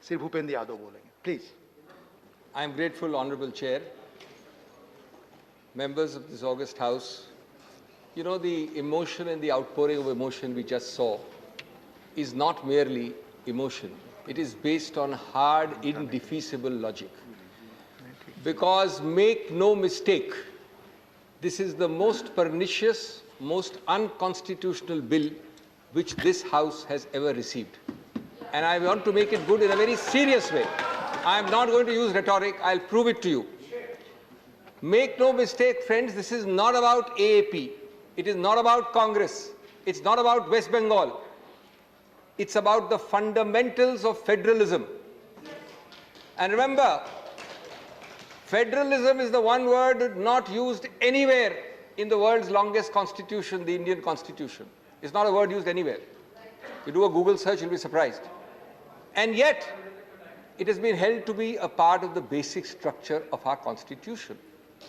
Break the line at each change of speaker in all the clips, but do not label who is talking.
श्री भूपेंद्र यादव बोलेंगे, please.
I am grateful, Honorable Chair, members of this august House. You know, the emotion and the outpouring of emotion we just saw is not merely emotion. It is based on hard, indefeasible logic. Because make no mistake, this is the most pernicious, most unconstitutional bill which this House has ever received. And I want to make it good in a very serious way. I am not going to use rhetoric. I'll prove it to you. Make no mistake, friends, this is not about AAP. It is not about Congress. It's not about West Bengal. It's about the fundamentals of federalism. And remember, federalism is the one word not used anywhere in the world's longest constitution, the Indian Constitution. It's not a word used anywhere. You do a Google search, you'll be surprised. And yet, it has been held to be a part of the basic structure of our Constitution,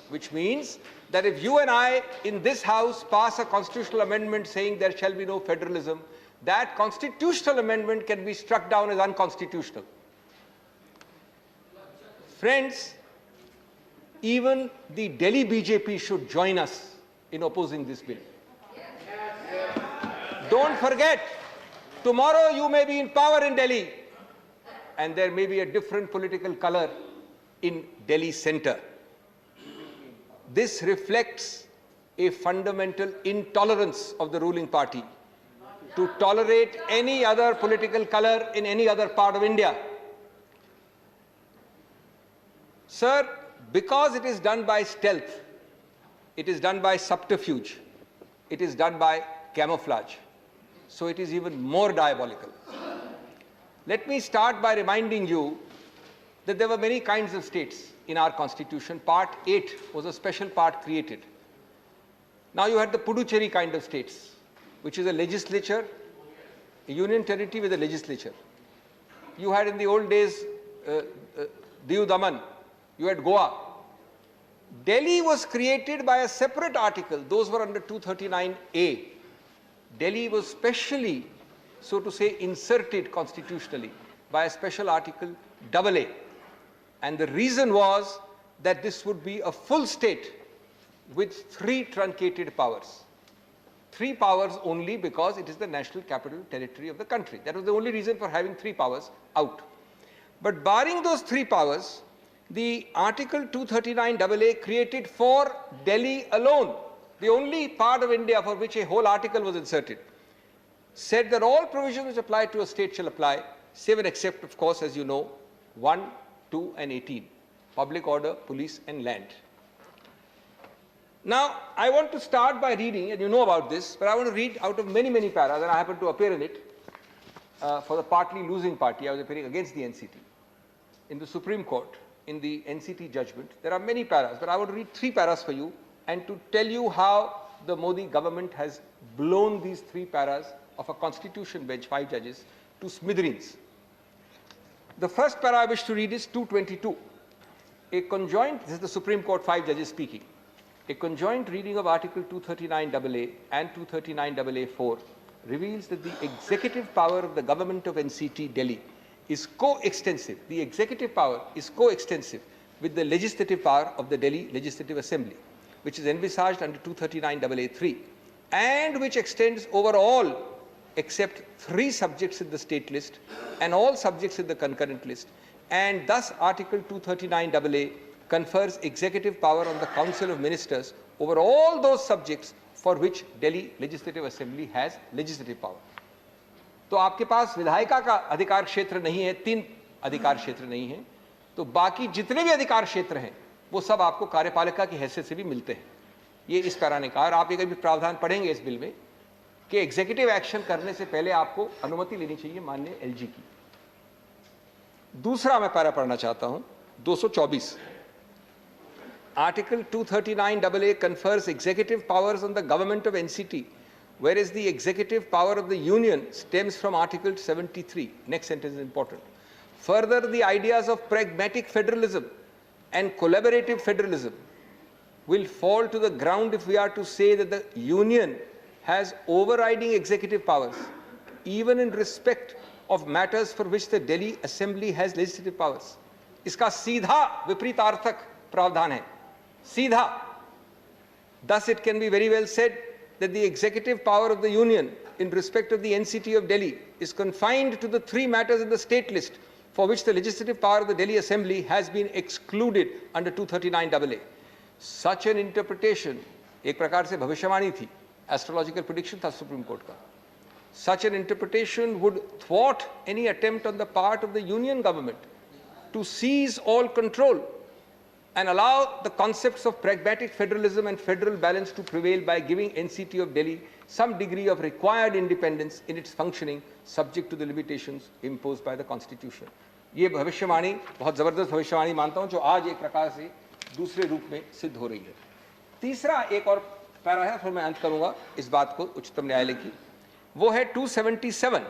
which means that if you and I in this House pass a constitutional amendment saying there shall be no federalism, that constitutional amendment can be struck down as unconstitutional. Friends, even the Delhi BJP should join us in opposing this bill. Don't forget, tomorrow you may be in power in Delhi, and there may be a different political color in Delhi center. This reflects a fundamental intolerance of the ruling party to tolerate any other political color in any other part of India. Sir, because it is done by stealth, it is done by subterfuge, it is done by camouflage, so it is even more diabolical. Let me start by reminding you that there were many kinds of states in our constitution. Part 8 was a special part created. Now you had the Puducherry kind of states, which is a legislature, a union territory with a legislature. You had in the old days Diu Daman, you had Goa. Delhi was created by a separate article. Those were under 239A. Delhi was specially, so to say, inserted constitutionally by a special article AA. And the reason was that this would be a full state with 3 truncated powers. 3 powers only because it is the national capital territory of the country. That was the only reason for having 3 powers out. But barring those 3 powers, the Article 239 AA created for Delhi alone, the only part of India for which a whole article was inserted, said that all provisions which apply to a state shall apply, save and except, of course, as you know, 1, 2 and 18, public order, police and land. Now, I want to start by reading, and you know about this, but I want to read out of many, many paras, and I happen to appear in it for the partly losing party. I was appearing against the NCT. In the Supreme Court, in the NCT judgment, there are many paras, but I want to read 3 paras for you and to tell you how the Modi government has blown these 3 paras of a constitution bench, 5 judges, to smithereens. The first para I wish to read is 222. A conjoint, this is the Supreme Court, 5 judges speaking. A conjoint reading of Article 239AA and 239AA4 reveals that the executive power of the government of NCT Delhi is co-extensive. The executive power is co-extensive with the legislative power of the Delhi Legislative Assembly, which is envisaged under 239AA3 and which extends over all except 3 subjects in the state list and all subjects in the concurrent list, and thus Article 239AA confers executive power on the Council of Ministers over all those subjects for which Delhi Legislative Assembly has legislative power. तो आपके पास विधायिका का अधिकार क्षेत्र नहीं है, 3 अधिकार क्षेत्र नहीं है, तो बाकी जितने भी अधिकार क्षेत्र हैं वो सब आपको कार्यपालिका की हैसियत से भी मिलते हैं. ये इस पैरा ने कहा, और आप एक भी प्रावधान पढ़ेंगे इस बिल में कि एग्जीक्यूटिव एक्शन करने से पहले आपको अनुमति लेनी चाहिए माननीय एलजी की. दूसरा मैं पैरा पढ़ना चाहता हूं, 224. Article 239AA confers executive powers on the government of NCT, whereas the executive power of the union stems from Article 73. Next sentence is important. Further, the ideas of pragmatic federalism and collaborative federalism will fall to the ground if we are to say that the union has overriding executive powers, even in respect of matters for which the Delhi Assembly has legislative powers. इसका सीधा विपरीतार्थक प्रावधान है, सीधा. Thus, it can be very well said that the executive power of the Union in respect of the NCT of Delhi is confined to the 3 matters in the state list for which the legislative power of the Delhi Assembly has been excluded under 239AA. Such an interpretation, एक प्रकार से भविष्यवाणी थी, astrological prediction था Supreme Court का. Such an interpretation would thwart any attempt on the part of the Union government to seize all control and allow the concepts of pragmatic federalism and federal balance to prevail by giving NCT of Delhi some degree of required independence in its functioning, subject to the limitations imposed by the Constitution. ये भविष्यवाणी बहुत जबरदस्त भविष्यवाणी मानता हूं, जो आज एक प्रकार से दूसरे रूप में सिद्ध हो रही है. तीसरा एक और पैरा है, फिर मैं अंत करूंगा इस बात को उच्चतम न्यायालय की. वो है 277,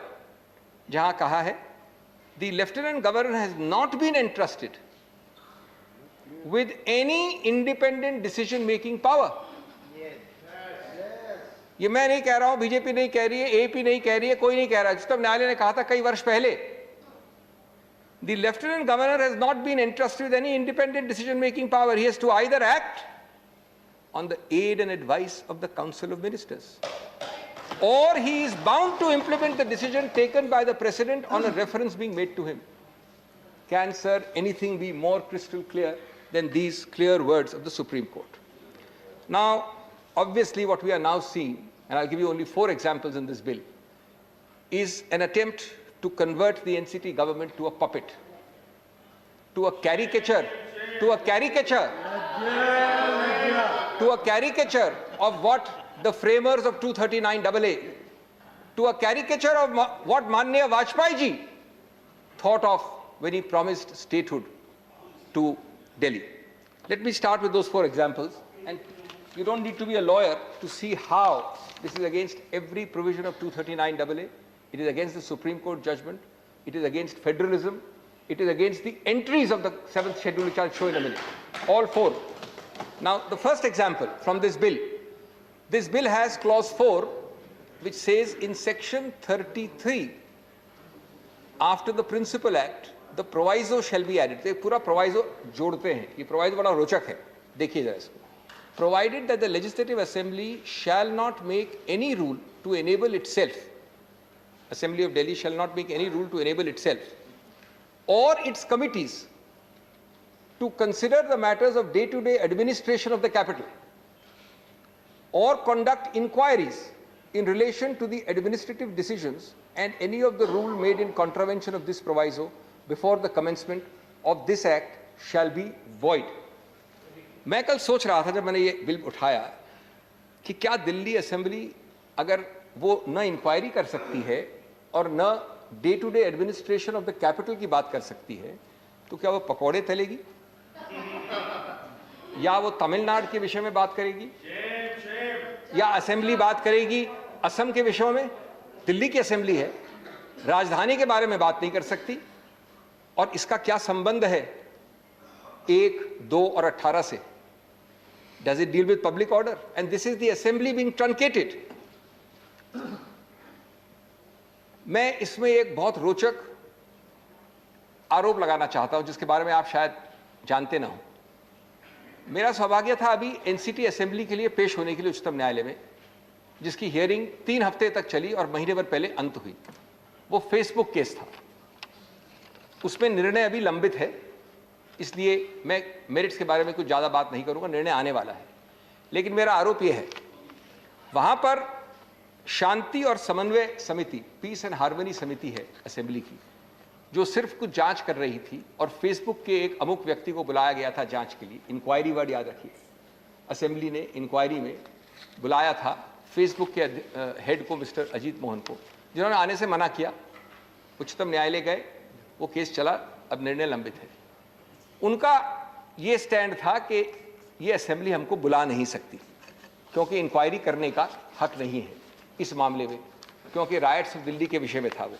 जहां कहा है the Lieutenant Governor has not been entrusted with any independent decision making power. ये मैं नहीं कह रहा हूं, बीजेपी नहीं कह रही है, एपी नहीं कह रही है, कोई नहीं कह रहा. उच्चतम न्यायालय ने कहा था कई वर्ष पहले, the Lieutenant Governor has not been entrusted with any independent decision making power. He has to either act on the aid and advice of the Council of Ministers, or he is bound to implement the decision taken by the President on a reference being made to him. Can, sir, anything be more crystal clear than these clear words of the Supreme Court? Now, obviously what we are now seeing, and I'll give you only 4 examples in this bill, is an attempt to convert the NCT government to a puppet, to a caricature of what the framers of 239AA, to a caricature of what Mannya Vajpayee ji thought of when he promised statehood to Delhi. Let me start with those 4 examples, and you don't need to be a lawyer to see how this is against every provision of 239AA. It is against the Supreme Court judgment. It is against federalism. It is against the entries of the 7th schedule, which I'll show in a minute. All 4. Now, the first example from this bill has clause 4, which says in section 33, after the Principal Act, the proviso shall be added. तो पूरा proviso जोड़ते हैं. ये proviso बड़ा रोचक है. देखिए जरा इसको. Provided that the Legislative Assembly shall not make any rule to enable itself, Assembly of Delhi shall not make any rule to enable itself or its committees to consider the matters of day-to-day administration of the capital or conduct inquiries in relation to the administrative decisions and any of the rule made in contravention of this proviso before the commencement of this act shall be void. मैं कल सोच रहा था जब मैंने ये bill उठाया कि क्या दिल्ली असेंबली अगर वो न इंक्वायरी कर सकती है और न day to day administration of the capital की बात कर सकती है, तो क्या वो पकौड़े तलेगी या वो तमिलनाडु के विषय में बात करेगी या असेंबली बात करेगी असम के विषयों में? दिल्ली की असेंबली है, राजधानी के बारे में बात नहीं कर सकती. और इसका क्या संबंध है 1, 2 और 18 से? Does it deal with public order? And this is the assembly being truncated. मैं इसमें एक बहुत रोचक आरोप लगाना चाहता हूं जिसके बारे में आप शायद जानते ना हो. मेरा सौभाग्य था अभी एनसीटी असेंबली के लिए पेश होने के लिए उच्चतम न्यायालय में, जिसकी हियरिंग 3 हफ्ते तक चली और महीने भर पहले अंत हुई. वो फेसबुक केस था. उसमें निर्णय अभी लंबित है, इसलिए मैं मेरिट्स के बारे में कुछ ज़्यादा बात नहीं करूंगा, निर्णय आने वाला है. लेकिन मेरा आरोप यह है, वहां पर शांति और समन्वय समिति, पीस एंड हार्मनी समिति है असेंबली की, जो सिर्फ कुछ जांच कर रही थी और फेसबुक के एक अमुक व्यक्ति को बुलाया गया था जांच के लिए. इंक्वायरी वर्ड याद रखिए, असेंबली ने इंक्वायरी में बुलाया था फेसबुक के हेड को, मिस्टर अजीत मोहन को, जिन्होंने आने से मना किया. उच्चतम न्यायालय गए, वो केस चला, अब निर्णय लंबित है. उनका ये स्टैंड था कि ये असेंबली हमको बुला नहीं सकती क्योंकि इंक्वायरी करने का हक नहीं है इस मामले में, क्योंकि राइट्स दिल्ली के विषय में था वो.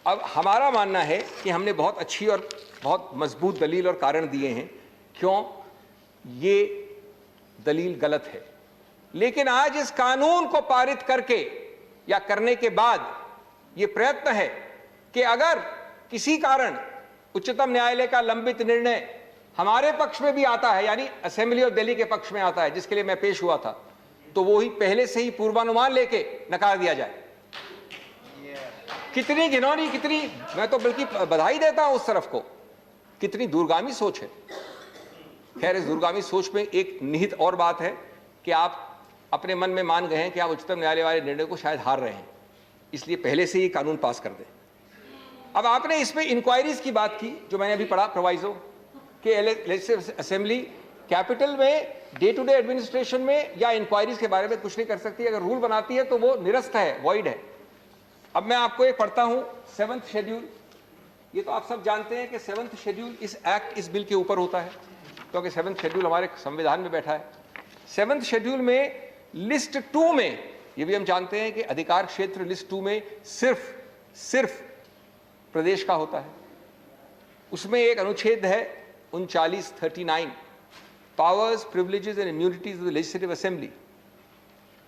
अब हमारा मानना है कि हमने बहुत अच्छी और बहुत मजबूत दलील और कारण दिए हैं क्यों ये दलील गलत है. लेकिन आज इस कानून को पारित करके या करने के बाद ये प्रयत्न है कि अगर किसी कारण उच्चतम न्यायालय का लंबित निर्णय हमारे पक्ष में भी आता है, यानी असेंबली ऑफ दिल्ली के पक्ष में आता है, जिसके लिए मैं पेश हुआ था, तो वो ही पहले से ही पूर्वानुमान लेके नकार दिया जाए। कितनी घिनौनी, कितनी, मैं तो बल्कि बधाई देता हूं उस तरफ को, कितनी दूरगामी सोच है। खैर, इस दूरगामी सोच में एक निहित और बात है कि आप अपने मन में मान गए हैं कि आप उच्चतम न्यायालय वाले निर्णय को शायद हार रहे हैं, इसलिए पहले से ही कानून पास कर दें। अब आपने इसमें इंक्वायरीज की बात की, जो मैंने अभी पढ़ा प्रोवाइजो कि लेजिस्लेटिव असेंबली कैपिटल में डे टू डे एडमिनिस्ट्रेशन में या इंक्वायरीज के बारे में कुछ नहीं कर सकती। अगर रूल बनाती है तो वो निरस्त है, वॉइड है। अब मैं आपको एक पढ़ता हूं 7th शेड्यूल। ये तो आप सब जानते हैं कि 7th शेड्यूल इस एक्ट, इस बिल के ऊपर होता है, क्योंकि 7th शेड्यूल हमारे संविधान में बैठा है। 7th शेड्यूल में लिस्ट 2 में, ये भी हम जानते हैं कि अधिकार क्षेत्र लिस्ट 2 में सिर्फ प्रदेश का होता है। उसमें एक अनुच्छेद है 3939, powers, privileges and immunities of the legislative assembly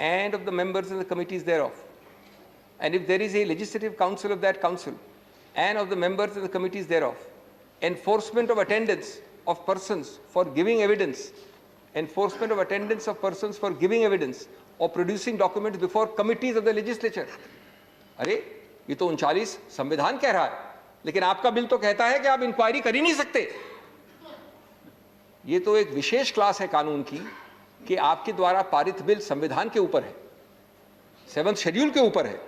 and of the members of the committees thereof. And if there is a legislative council of that council and of the members of the committees thereof, enforcement of attendance of persons for giving evidence, enforcement of attendance of persons for giving evidence or producing documents before committees of the legislature. अरे ये तो 39 संविधान कह रहा है, लेकिन आपका bill तो कहता है कि आप इंक्वायरी कर ही नहीं सकते। ये तो एक विशेष क्लास है कानून की कि आपके द्वारा पारित बिल संविधान के ऊपर है, 7th शेड्यूल के ऊपर है,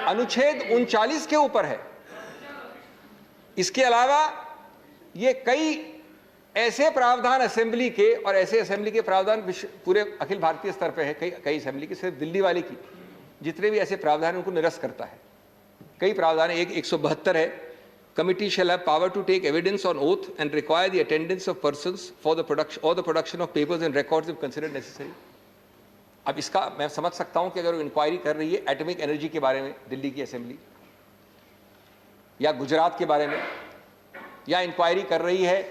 अनुच्छेद 39 के ऊपर है। इसके अलावा ये कई ऐसे प्रावधान असेंबली के, और ऐसे असेंबली के प्रावधान पूरे अखिल भारतीय स्तर पे है, कई असेंबली के, सिर्फ दिल्ली वाले की जितने भी ऐसे प्रावधान उनको निरस्त करता है। कई प्रावधान, एक 172 है, committee shall have power to take evidence on oath and require the attendance of persons for the production of papers and records if considered necessary. अब इसका मैं समझ सकता हूं कि अगर वो इंक्वायरी कर रही है एटॉमिक एनर्जी के बारे में दिल्ली की असेंबली, या गुजरात के बारे में, या इंक्वायरी कर रही है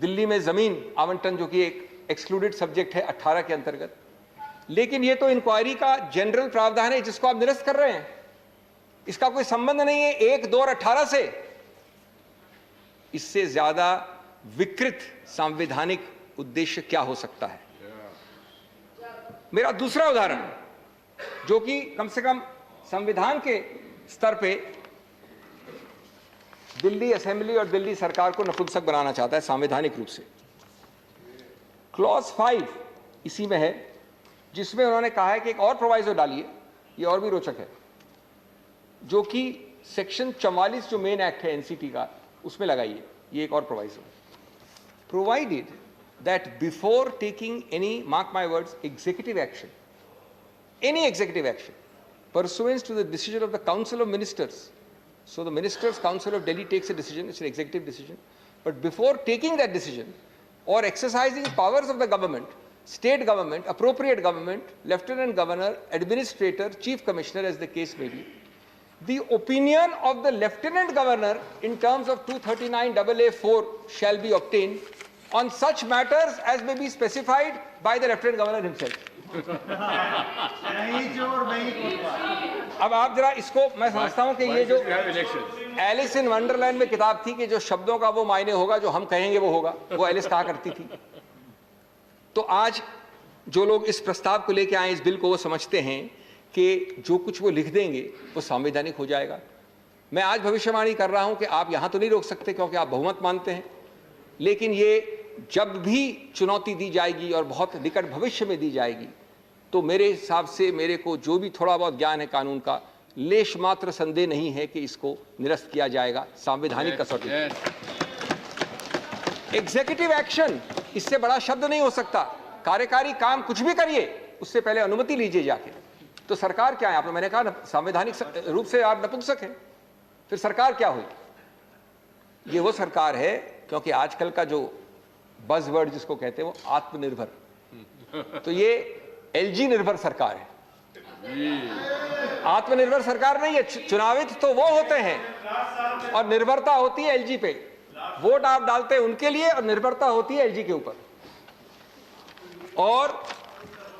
दिल्ली में जमीन आवंटन, जो कि एक एक्सक्लूडेड सब्जेक्ट है 18 के अंतर्गत, लेकिन ये तो इंक्वायरी का जनरल प्रावधान है जिसको आप निरस्त कर रहे हैं। इसका कोई संबंध नहीं है 1, 2 और 18 से। इससे ज्यादा विकृत संवैधानिक उद्देश्य क्या हो सकता है? मेरा दूसरा उदाहरण, जो कि कम से कम संविधान के स्तर पे दिल्ली असेंबली और दिल्ली सरकार को नपुंसक बनाना चाहता है संवैधानिक रूप से। क्लॉज 5 इसी में है, जिसमें उन्होंने कहा है कि एक और प्रोवाइजो डालिए, ये और भी रोचक है, जो कि सेक्शन 44 जो मेन एक्ट है एनसीटी का, उसमें लगाइए। ये एक और proviso, provided that before taking any, mark my words, executive action, any executive action pursuant to the decision of the Council of Ministers. So the Ministers' Council of Delhi takes a decision, it's an executive decision, but before taking that decision or exercising powers of the government, state government, appropriate government, lieutenant governor, administrator, chief commissioner, as the case may be, the opinion of the lieutenant governor in terms of 239AA4 shall be obtained on such matters as may be specified by the lieutenant governor himself. अब आप जरा इसको, मैं समझता हूं कि ये जो एलिस इन वंडरलैंड में किताब थी कि जो शब्दों का वो मायने होगा जो हम कहेंगे वो होगा, वो एलिस कहा करती थी। तो आज जो लोग इस प्रस्ताव को लेकर आए, इस बिल को, वो समझते हैं कि जो कुछ वो लिख देंगे वो संवैधानिक हो जाएगा। मैं आज भविष्यवाणी कर रहा हूं कि आप यहां तो नहीं रोक सकते क्योंकि आप बहुमत मानते हैं, लेकिन ये जब भी चुनौती दी जाएगी और बहुत निकट भविष्य में दी जाएगी, तो मेरे हिसाब से, मेरे को जो भी थोड़ा बहुत ज्ञान है कानून का, लेश मात्र संदेह नहीं है कि इसको निरस्त किया जाएगा संवैधानिक कसौटी। एग्जीक्यूटिव एक्शन, इससे बड़ा शब्द नहीं हो सकता। कार्यकारी काम कुछ भी करिए, उससे पहले अनुमति लीजिए जाके। तो सरकार क्या है? आपने, मैंने कहा संवैधानिक रूप से आप नपुंसक हैं, फिर सरकार क्या हुई? ये वो सरकार है, क्योंकि आजकल का जो बज़वर्ड जिसको कहते हैं वो आत्मनिर्भर, तो ये एलजी निर्भर सरकार है, आत्मनिर्भर सरकार नहीं है। चुनावित तो वो होते हैं और निर्भरता होती है एलजी पे, वोट आप डालते हैं उनके लिए और निर्भरता होती है एलजी के ऊपर। और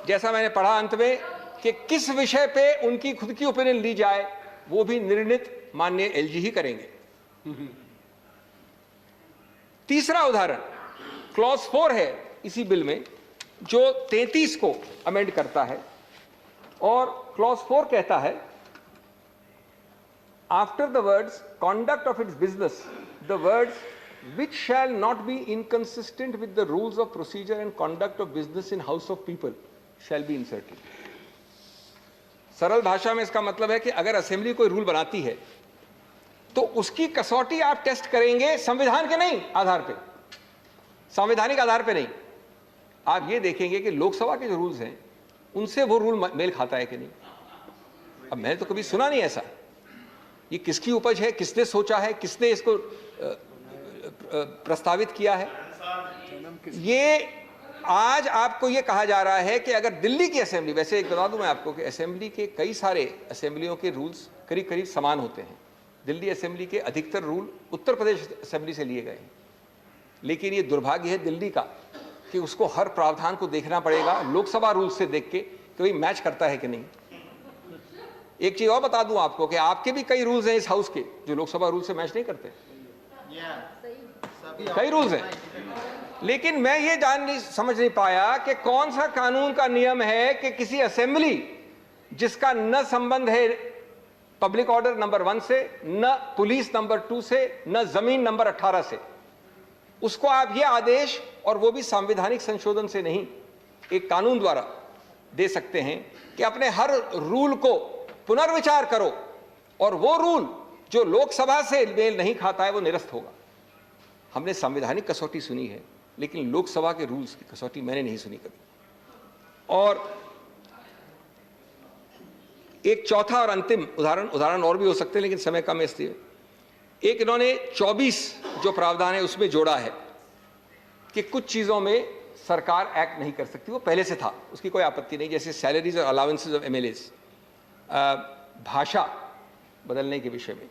जैसा मैंने पढ़ा अंत में कि किस विषय पे उनकी खुद की ओपिनियन ली जाए, वो भी निर्णित माननीय एलजी ही करेंगे। तीसरा उदाहरण क्लॉज 4 है इसी बिल में, जो 33 को अमेंड करता है, और क्लॉज 4 कहता है, after the words conduct of its business, the words which shall not be inconsistent with the rules of procedure and conduct of business in house of people shall be inserted. सरल भाषा में इसका मतलब है कि अगर असेंबली कोई rule बनाती है तो उसकी कसौटी आप टेस्ट करेंगे संविधान के नहीं आधार पे, संवैधानिक आधार पे नहीं। आप ये देखेंगे कि लोकसभा के जो रूल्स हैं उनसे वो रूल मेल खाता है कि नहीं। अब मैंने तो कभी सुना नहीं ऐसा। ये किसकी उपज है, किसने सोचा है, किसने इसको प्रस्तावित किया है? ये आज आपको ये कहा जा रहा है कि अगर दिल्ली की असेंबली, वैसे एक बता दूं मैं आपको कि असेंबली के कई सारे असेंबलियों के रूल्स करीब करीब समान होते हैं। दिल्ली असेंबली के अधिकतर रूल उत्तर प्रदेश असेंबली से लिए गए हैं, लेकिन ये दुर्भाग्य है दिल्ली का कि उसको हर प्रावधान को देखना पड़ेगा लोकसभा रूल से देख के कि भाई मैच करता है कि नहीं। एक चीज और बता दूं आपको कि आपके भी कई रूल्स हैं इस हाउस के जो लोकसभा रूल से मैच नहीं करते। कई रूल्स हैं, लेकिन मैं ये समझ नहीं पाया कि कौन सा कानून का नियम है कि किसी असेंबली जिसका न संबंध है पब्लिक ऑर्डर नंबर 1 से, न पुलिस नंबर 2 से, न जमीन नंबर 18 से, उसको आप ये आदेश, और वो भी संवैधानिक संशोधन से नहीं, एक कानून द्वारा दे सकते हैं कि अपने हर रूल को पुनर्विचार करो, और वो रूल जो लोकसभा से मेल नहीं खाता है वो निरस्त होगा। हमने संवैधानिक कसौटी सुनी है, लेकिन लोकसभा के रूल्स की कसौटी मैंने नहीं सुनी कभी। और एक चौथा और अंतिम उदाहरण और भी हो सकते हैं, लेकिन समय कम है इसलिए एक इन्होंने 24 जो प्रावधान है उसमें जोड़ा है कि कुछ चीजों में सरकार एक्ट नहीं कर सकती, वो पहले से था, उसकी कोई आपत्ति नहीं, जैसे सैलरीज और अलाउंसेज ऑफ एमएलएज, भाषा बदलने के विषय में,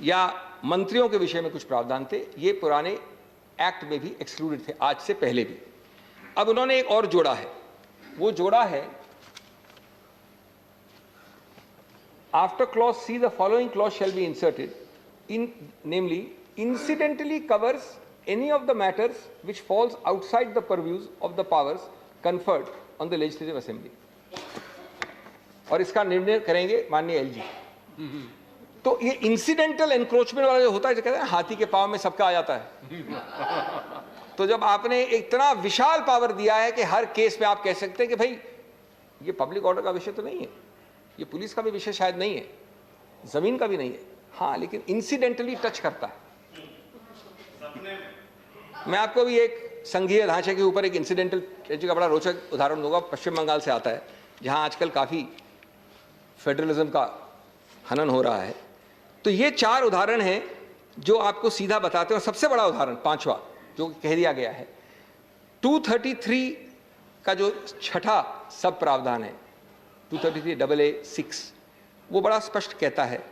या मंत्रियों के विषय में कुछ प्रावधान थे, ये पुराने एक्ट में भी एक्सक्लूडेड थे, आज से पहले भी। अब उन्होंने एक और जोड़ा है, वो जोड़ा है after clause see the following clause shall be inserted in namely incidentally covers any of the matters which falls outside the purviews of the powers conferred on the legislative assembly, और इसका निर्णय करेंगे माननीय एलजी। तो ये incidental encroachment वाला जो होता है, जो कहते हैं हाथी के पांव में सबका आ जाता है, तो जब आपने इतना विशाल पावर दिया है कि हर केस में आप कह सकते हैं कि भाई ये पब्लिक ऑर्डर का विषय तो नहीं है, ये पुलिस का भी विषय शायद नहीं है, जमीन का भी नहीं है, हाँ लेकिन इंसिडेंटली टच करता है। मैं आपको भी एक संघीय ढांचे के ऊपर एक इंसिडेंटल का बड़ा रोचक उदाहरण दूंगा, पश्चिम बंगाल से आता है, जहां आजकल काफी फेडरलिज्म का हनन हो रहा है। तो ये 4 उदाहरण हैं जो आपको सीधा बताते हैं, और सबसे बड़ा उदाहरण 5वां जो कह दिया गया है, 233 का जो छठा सब प्रावधान है 233AA6, वो बड़ा स्पष्ट कहता है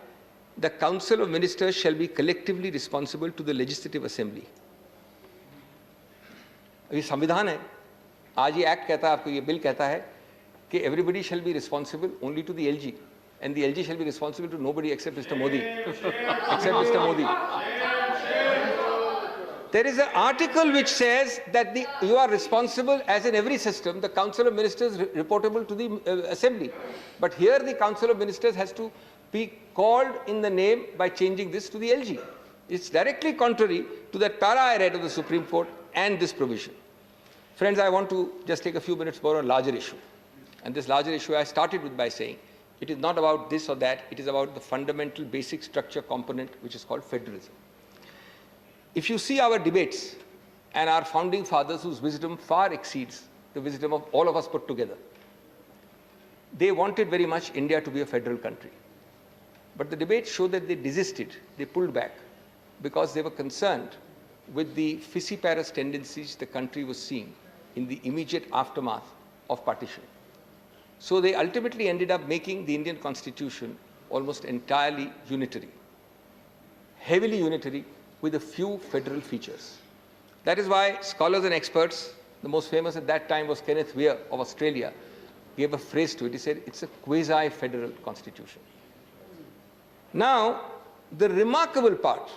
The Council of Ministers shall be collectively responsible to the Legislative Assembly. ये संविधान है, आज ये एक्ट कहता है, आपको ये बिल कहता है कि everybody shall be responsible only to the LG, and the LG shall be responsible to nobody except Mr. Modi. Except Mr. Modi. There is an article which says that you are responsible, as in every system, the Council of Ministers reportable to the Assembly. But here the Council of Ministers has to be called in the name by changing this to the LG. It's directly contrary to that para I read of the Supreme Court and this provision. Friends, I want to just take a few minutes more on a larger issue. And this larger issue I started with by saying, it is not about this or that, it is about the fundamental basic structure component which is called federalism. If you see our debates and our founding fathers whose wisdom far exceeds the wisdom of all of us put together, they wanted very much India to be a federal country. But the debates show that they desisted, they pulled back, because they were concerned with the fissiparous tendencies the country was seeing in the immediate aftermath of partition. So they ultimately ended up making the Indian Constitution almost entirely unitary, heavily unitary, with a few federal features. That is why scholars and experts, the most famous at that time was Kenneth Weir of Australia, gave a phrase to it. He said, it's a quasi-federal constitution. Now, The remarkable part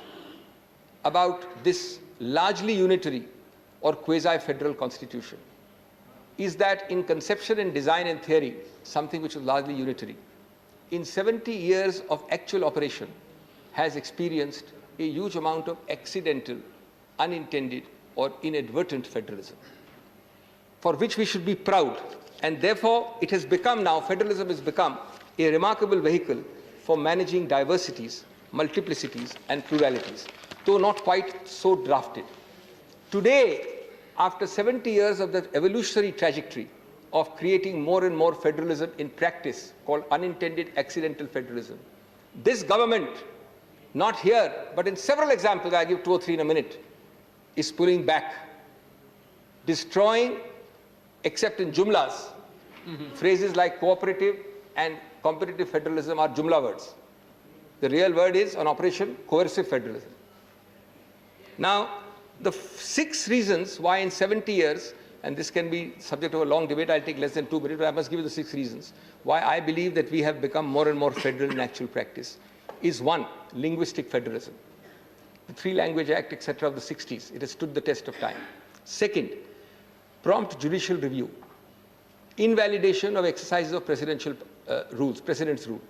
about this largely unitary or quasi-federal constitution is that in conception and design and theory, something which was largely unitary, in 70 years of actual operation has experienced a huge amount of accidental, unintended or inadvertent federalism, for which we should be proud. And therefore, it has become now, federalism has become a remarkable vehicle for managing diversities, multiplicities and pluralities, though not quite so drafted. Today, after 70 years of the evolutionary trajectory of creating more and more federalism in practice, called unintended accidental federalism, this government, not here, but in several examples, I'll give 2 or 3 in a minute, is pulling back, destroying, except in jumlas, phrases like cooperative and competitive federalism are jumla words. The real word is, on operation, coercive federalism. Now, the 6 reasons why in 70 years, and this can be subject to a long debate, I'll take less than 2 minutes, but I must give you the 6 reasons why I believe that we have become more and more federal in actual practice, is 1, linguistic federalism. The 3-Language Act, etc. of the 60s, it has stood the test of time. 2nd, prompt judicial review, invalidation of exercises of presidential rules, President's rule.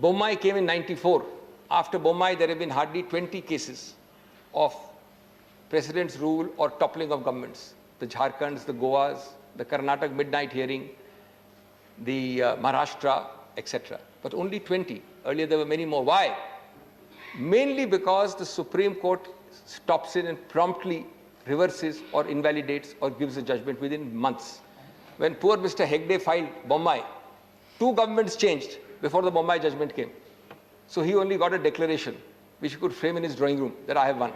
Bommai came in 94. After Bommai, there have been hardly 20 cases of President's rule or toppling of governments. The Jharkhands, the Goas, the Karnataka midnight hearing, the Maharashtra, etc. But only 20. Earlier there were many more. Why? Mainly because the Supreme Court stops in and promptly reverses or invalidates or gives a judgment within months. When poor Mr. Hegde filed Bommai, 2 governments changed before the Bommai judgment came. So he only got a declaration, which he could frame in his drawing room, that I have won.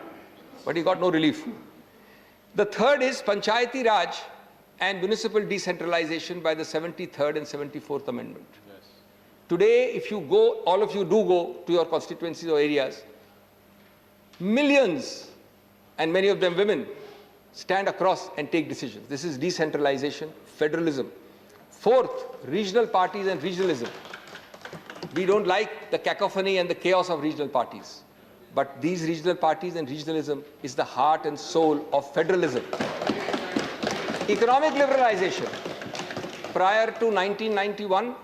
But he got no relief. The 3rd is Panchayati Raj and municipal decentralization by the 73rd and 74th Amendment. Yes. Today, if you go, all of you do go to your constituencies or areas, millions, and many of them women, stand across and take decisions. This is decentralization, federalism. 4th, regional parties and regionalism. We don't like the cacophony and the chaos of regional parties. But these regional parties and regionalism is the heart and soul of federalism. Economic liberalization. Prior to 1991,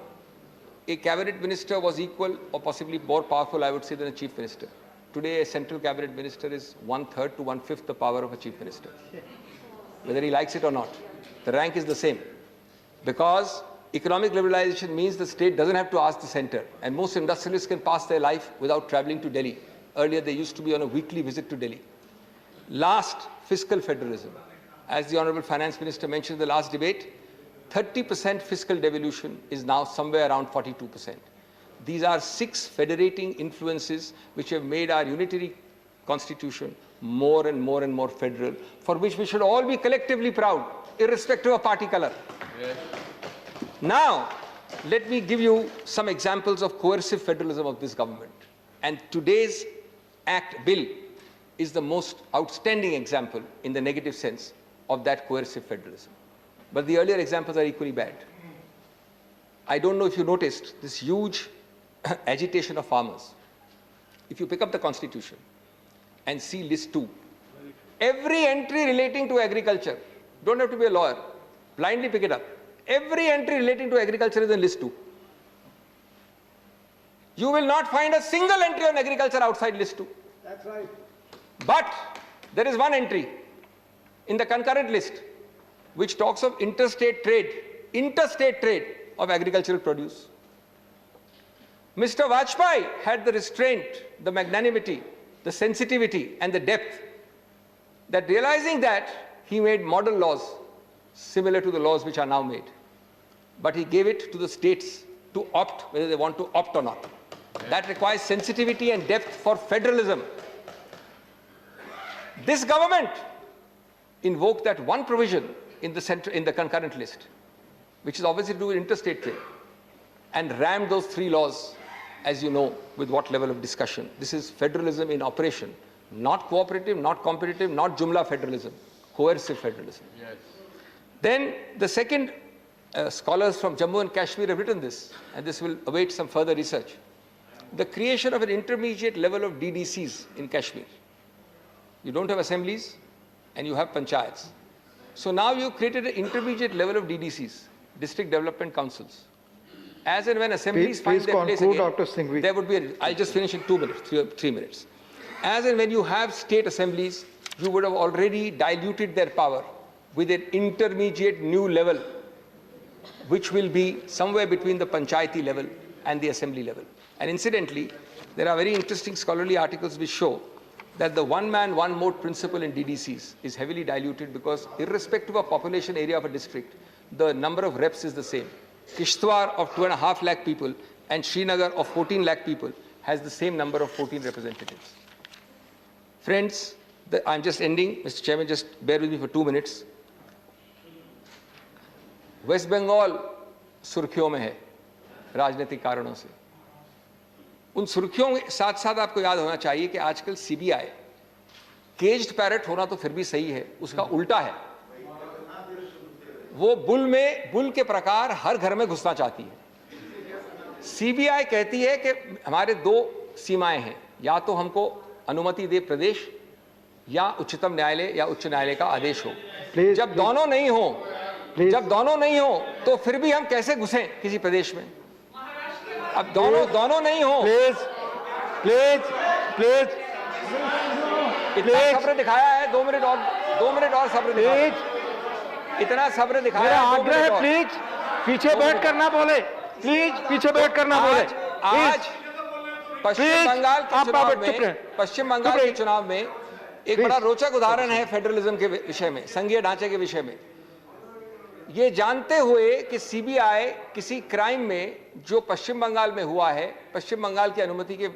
a cabinet minister was equal or possibly more powerful, I would say, than a chief minister. Today, a central cabinet minister is 1/3 to 1/5 the power of a chief minister, whether he likes it or not. The rank is the same. Because economic liberalization means the state doesn't have to ask the center, and most industrialists can pass their life without traveling to Delhi. Earlier, they used to be on a weekly visit to Delhi. Last, fiscal federalism. As the Honorable Finance Minister mentioned in the last debate, 30% fiscal devolution is now somewhere around 42%. These are 6 federating influences which have made our unitary constitution more and more and more federal, for which we should all be collectively proud, irrespective of party color. Yes. Now, let me give you some examples of coercive federalism of this government. And today's bill is the most outstanding example in the negative sense of that coercive federalism. But the earlier examples are equally bad. I don't know if you noticed this huge agitation of farmers. If you pick up the Constitution and see list 2, every entry relating to agriculture, don't have to be a lawyer, blindly pick it up. Every entry relating to agriculture is in list 2. You will not find a single entry on agriculture outside list 2.
That's right.
But there is one entry in the concurrent list which talks of interstate trade of agricultural produce. Mr. Vajpayee had the restraint, the magnanimity, the sensitivity and the depth that, realizing that, he made model laws similar to the laws which are now made. But he gave it to the states to opt whether they want to opt or not. That requires sensitivity and depth for federalism. This government invoked that one provision in the concurrent list, which is obviously to do with interstate trade, and rammed those 3 laws, as you know, with what level of discussion. This is federalism in operation, not cooperative, not competitive, not jumla federalism, coercive federalism. Yes. Then the second, scholars from Jammu and Kashmir have written this, and this will await some further research. the creation of an intermediate level of DDCs in Kashmir. You don't have assemblies and you have panchayats. So now you created an intermediate level of DDCs, district development councils. As and when assemblies find their place again,
Dr. Singhvi.
there would be, I'll just finish in 2 minutes, 3 minutes. As and when you have state assemblies, you would have already diluted their power with an intermediate new level, which will be somewhere between the panchayati level and the assembly level. And incidentally, there are very interesting scholarly articles which show that the one man, one vote principle in DDCs is heavily diluted because irrespective of population area of a district, the number of reps is the same. Kishtwar of 2.5 lakh people and Srinagar of 14 lakh people has the same number of 14 representatives. Friends, I'm just ending. Mr. Chairman, just bear with me for 2 minutes. West Bengal सुर्खियों में है राजनीतिक कारणों से. उन सुर्खियों के साथ साथ आपको याद होना चाहिए कि आजकल सीबीआई केज्ड पैरट होना तो फिर भी सही है, उसका उल्टा है. वो बुल के प्रकार हर घर में घुसना चाहती है. सीबीआई कहती है कि हमारे 2 सीमाएं हैं, या तो हमको अनुमति दे प्रदेश या उच्चतम न्यायालय या उच्च न्यायालय का आदेश हो. जब दोनों नहीं हो तो फिर भी हम कैसे घुसें किसी प्रदेश में? अब दोनों नहीं हो.
प्लीज
इतना सब्र दिखाया है, 2 मिनट और सब्र दिखाया. इतना सब्र दिखाया है,
आग्रह है, प्लीज पीछे बैठ कर ना बोले. प्लीज पीछे बैठ कर ना बोले.
आज पश्चिम बंगाल के चुनाव में एक बड़ा रोचक उदाहरण है फेडरलिज्म के विषय में, संघीय ढांचे के विषय में. ये जानते हुए कि सीबीआई किसी क्राइम में जो पश्चिम बंगाल में हुआ है, पश्चिम बंगाल की अनुमति के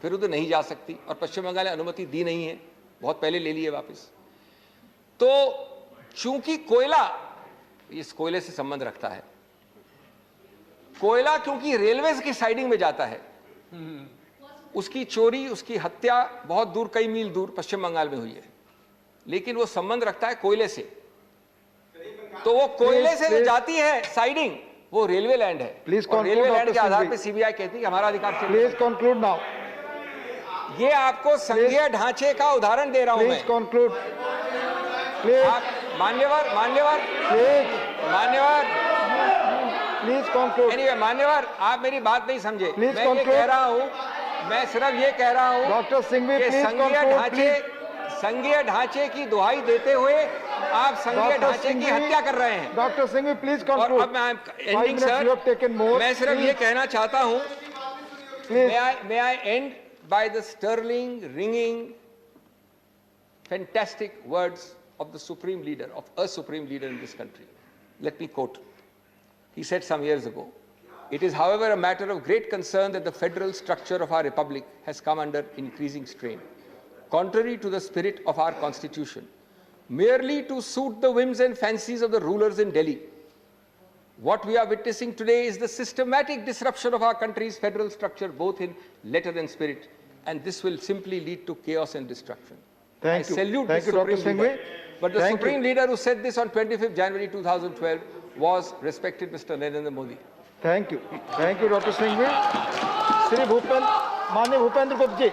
विरुद्ध नहीं जा सकती और पश्चिम बंगाल ने अनुमति दी नहीं है, बहुत पहले ले ली है वापस. तो चूंकि कोयला इस कोयले से संबंध रखता है, कोयला क्योंकि रेलवे की साइडिंग में जाता है, उसकी चोरी, उसकी हत्या बहुत दूर, कई मील दूर पश्चिम बंगाल में हुई है, लेकिन वो संबंध रखता है कोयले से. तो वो कोयले से जो जाती है साइडिंग, वो रेलवे लैंड है. और रेलवे लैंड के आधार पर सीबीआई कहती है कि हमारा अधिकार.
Please conclude now.
ये आपको संघीय ढांचे का उदाहरण दे रहा हूं मैं.
Please conclude.
आप मान्यवर
प्लीज कंक्लूड.
एनीवे मान्यवर, आप मेरी बात नहीं समझे.
Please
मैं ये कह रहा हूं, मैं सिर्फ ये कह रहा हूं,
डॉक्टर सिंघवी,
कि
प्लीज कंक्लूड.
संघीय ढांचे की दुहाई देते हुए आप संघीय ढांचे की हत्या कर रहे हैं.
डॉक्टर सिंघवी, प्लीज
और
कंक्लूड.
अब मैं एंडिंग सर, मैं सिर्फ ये कहना चाहता हूं, may I end by the sterling, ringing, fantastic words of the supreme leader, of a supreme leader in this country. Let me quote. He said some years ago, "It is, however, a matter of great concern that the federal structure of our republic has come under increasing strain, contrary to the spirit of our constitution, merely to suit the whims and fancies of the rulers in Delhi. What we are witnessing today is the systematic disruption of our country's federal structure, both in letter and spirit, and this will simply lead to chaos and destruction."
Thank you.
I salute
Thank
the
you, Dr.
Supreme Leader.
Singhvi.
But the
Thank
Supreme Leader who said this on 25th January 2012 was respected Mr. Narendra Modi.
Thank you, doctor Singhvi. Shri माननीय भूपेंद्र गुप्ता जी.